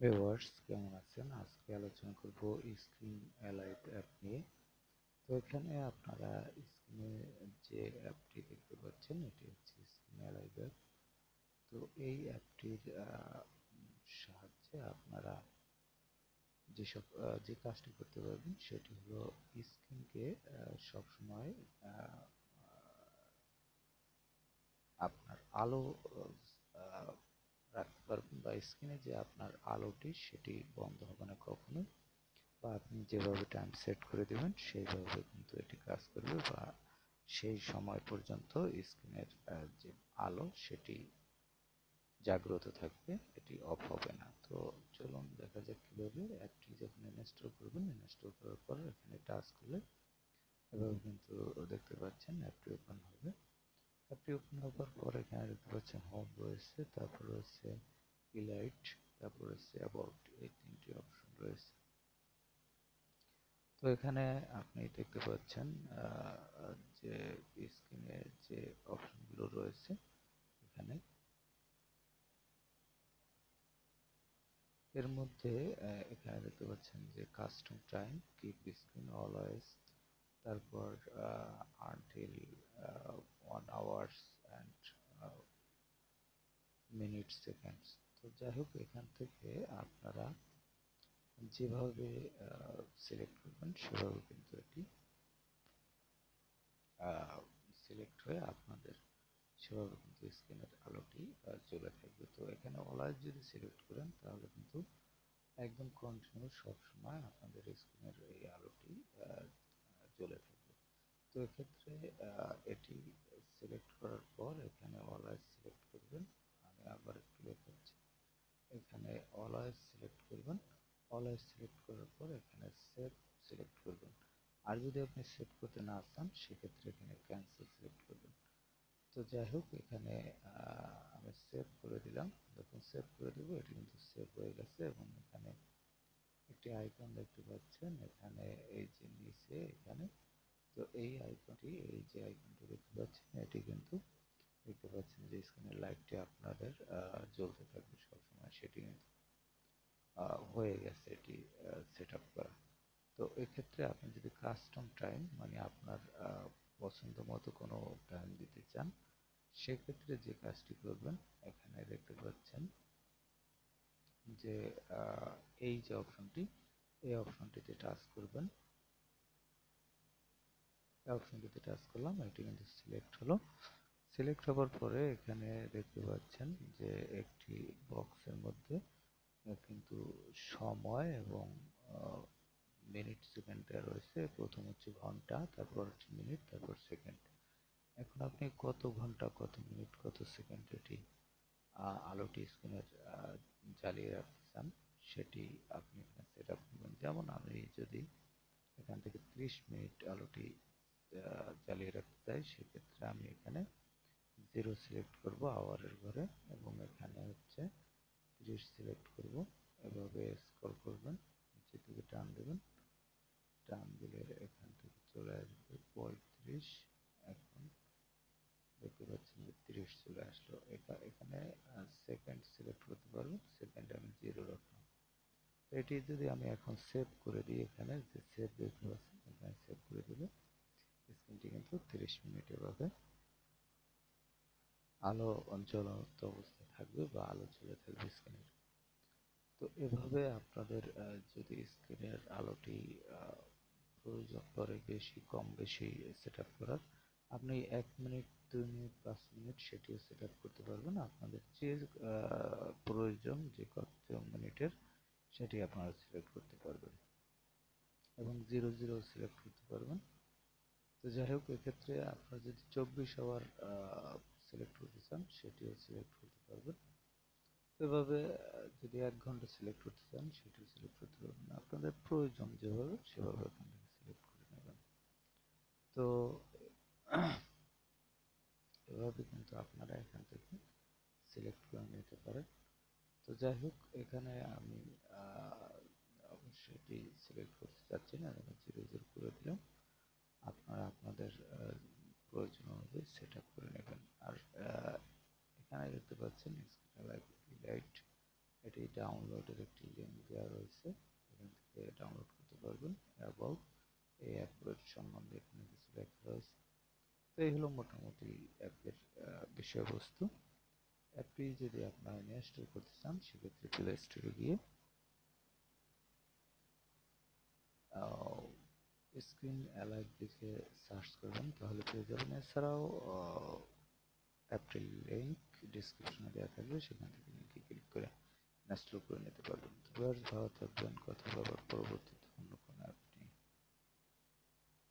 Viewers কেমন আছেন? আজকে আলোচনা করব স্ক্রিন অ্যালাইভ অ্যাপ নিয়ে। তো এখানে আপনারা স্ক্রিনে যে অ্যাপটি দেখতে পাচ্ছেন এটি হচ্ছে স্ক্রিন অ্যালাইভ অ্যাপ। তো এই অ্যাপটির সাহায্যে আপনারা যে কাজটি করতে পারবেন সেটি হলো স্ক্রিনকে সবসময় আপনার আলো আহ, রাখতে পারবেন, বা স্ক্রিনে যে আপনার আলোটি সেটি বন্ধ হবে না কখনোই, বা আপনি যেভাবে টাইম সেট করে দেবেন সেইভাবে কিন্তু এটি কাজ করবে, বা সেই সময় পর্যন্ত স্ক্রিনের যে আলো সেটি জাগ্রত থাকবে, এটি অফ হবে না। তো চলুন দেখা যাক কিভাবে অ্যাপটি যখন ইনস্টল করবেন, ইনস্টল করার পর এখানে টাচ করলে এভাবে কিন্তু দেখতে পাচ্ছেন অ্যাপটি ওপেন হবে। অ্যাপটি ওপেন হওয়ার পর এখানে দেখতে পাচ্ছেন হোম রয়েছে, তারপর রয়েছে ইলাইট, তারপর রয়েছে অ্যাবাউট, এই তিনটি অপশন রয়েছে। তো এখানে আপনি দেখতে পাচ্ছেন যে স্ক্রিনে যে অপশনগুলো রয়েছে এখানে, এর মধ্যে এখানে দেখতে পাচ্ছেন যে custom time, keep screen always, তারপর until 1 hours and minute seconds. তো যাই হোক, এখান থেকে আপনারা যেভাবে সিলেক্ট করবেন সেভাবে কিন্তু এটি সিলেক্ট হয়ে আপনাদের সেভাবে কিন্তু স্ক্রিনের আলোটি জ্বলে থাকবে। তো এখানে অলওয়েজ যদি সিলেক্ট করেন তাহলে কিন্তু একদম কন্টিনিউ সবসময় আপনাদের স্ক্রিনের এই আলোটি জ্বলে থাকবে। তো এক্ষেত্রে এটি সিলেক্ট করার পর এখানে অলওয়েজ সিলেক্ট করবেন। আমি আবার একটু দেখাচ্ছি, এখানে অলওয়েজ সিলেক্ট করবেন। অলওয়েজ সিলেক্ট করার পর এখানে সেভ সিলেক্ট করবেন। আর যদি আপনি সেভ করতে না চান সেক্ষেত্রে এখানে ক্যান্সেল সিলেক্ট করবেন। তো যাই হোক, এখানে আমি সেভ করে দিলাম। যখন সেভ করে দেবো এটি কিন্তু সেভ হয়ে গেছে, এবং এখানে একটি আইকন দেখতে পাচ্ছেন এখানে, এই যে নিচে এখানে। তো এই আইকনটি, এই যে আইকনটি দেখতে পাচ্ছেন এটি কিন্তু দেখতে পাচ্ছেন যে স্ক্রিনের লাইটটি আপনাদের জ্বলতে থাকবে সবসময়, সেটি কিন্তু হয়ে গেছে এটি সেট আপ করা। তো এক্ষেত্রে আপনি যদি কাস্টম টাইম, মানে আপনার পছন্দ মতো কোনো টাইম দিতে চান, সেক্ষেত্রে যে কাজটি করবেন এখানে দেখতে পাচ্ছেন যে এই যে অপশনটি, এই অপশনটিতে টাচ করবেন। এই অপশনটিতে টাচ করলাম, এটি কিন্তু সিলেক্ট হলো। সিলেক্ট হওয়ার পরে এখানে দেখতে পাচ্ছেন যে একটি বক্সের মধ্যে কিন্তু সময় এবং মিনিট সেকেন্ড দেওয়া রয়েছে। প্রথম হচ্ছে ঘন্টা, তারপর হচ্ছে মিনিট, তারপর সেকেন্ড। এখন আপনি কত ঘন্টা, কত মিনিট, কত সেকেন্ড এটি আলোটি স্ক্রিনের জ্বালিয়ে রাখতে চান সেটি আপনি এখানে সেট আপ করবেন। যেমন আমি যদি এখান থেকে 30 মিনিট আলোটি জ্বালিয়ে রাখতে চাই, সেক্ষেত্রে আমি এখানে 0 সিলেক্ট করব আওয়ারের ঘরে, এবং এখানে হচ্ছে 30 সিলেক্ট করব। এভাবে স্ক্রল করবেন, নিচের দিকে টান দেবেন, টান দিলে এখান থেকে চলে আসবে 35। এখন দেখতে পাচ্ছেন যে 30 চলে আসলো। এখানে সেকেন্ড সিলেক্ট করতে পারবো, সেকেন্ড আমি 0 রাখলাম। এটি যদি আমি এখন সেভ করে দিই, এখানে যে সেভ দেখতে পাচ্ছেন এখানে সেভ করে দিলে স্ক্রিনটি কিন্তু 30 মিনিট এভাবে আলো জ্বলন্ত অবস্থায় থাকবে, বা আলো জ্বলে থাকবে স্ক্রিনের। তো এভাবে আপনাদের যদি স্ক্রিনের আলোটি প্রয়োজন পড়ে বেশি কম বেশি সেট আপ করার, আপনি 1 মিনিট, 2 মিনিট, 5 মিনিট সেটিও সেট আপ করতে পারবেন। আপনাদের যে প্রয়োজন, যে কত মিনিটের সেটি আপনারা সিলেক্ট করতে পারবেন, এবং 0 0 সিলেক্ট করতে পারবেন। তো যাই হোক, এক্ষেত্রে আপনারা যদি 24 আওয়ার সিলেক্ট করতে চান সেটিও সিলেক্ট করতে পারবেন। তো এভাবে যদি 1 ঘন্টা সিলেক্ট করতে চান সেটিও সিলেক্ট করতে পারবেন, আপনাদের প্রয়োজন যেভাবে সেভাবে এখান থেকে সিলেক্ট করে নেবেন। তো এভাবে কিন্তু আপনারা এখান থেকে সিলেক্ট করে নিতে পারেন। তো যাই হোক, এখানে আমি অবশ্যই এটি সিলেক্ট করতে চাচ্ছি না, আমি 0 0 করে দিলাম। আপনারা আপনাদের প্রয়োজন অনুযায়ী সেট আপ করে নেবেন। আর এখানে দেখতে পাচ্ছেন লাইট, এটি ডাউনলোডের একটি লিঙ্ক দেওয়া রয়েছে, এখান থেকে ডাউনলোড করতে পারবেন। এবং এই অ্যাপের সম্বন্ধে এখানে কিছু লেখা রয়েছে। তো এই হলো মোটামুটি অ্যাপের বিষয়বস্তু। অ্যাপটি যদি আপনারা ইনস্টল করতে চান সেক্ষেত্রে প্লে স্টোরে গিয়ে স্ক্রিন অ্যালাইভ লিখে সার্চ করবেন, তাহলে পেয়ে যাবেন। এছাড়াও অ্যাপটির লিঙ্ক ডিসক্রিপশনে দেওয়া থাকবে, সেখান থেকে লিঙ্কে ক্লিক করে ইনস্টল করে নিতে পারবেন। তো ভালো থাকবেন, কথা বলার পরবর্তী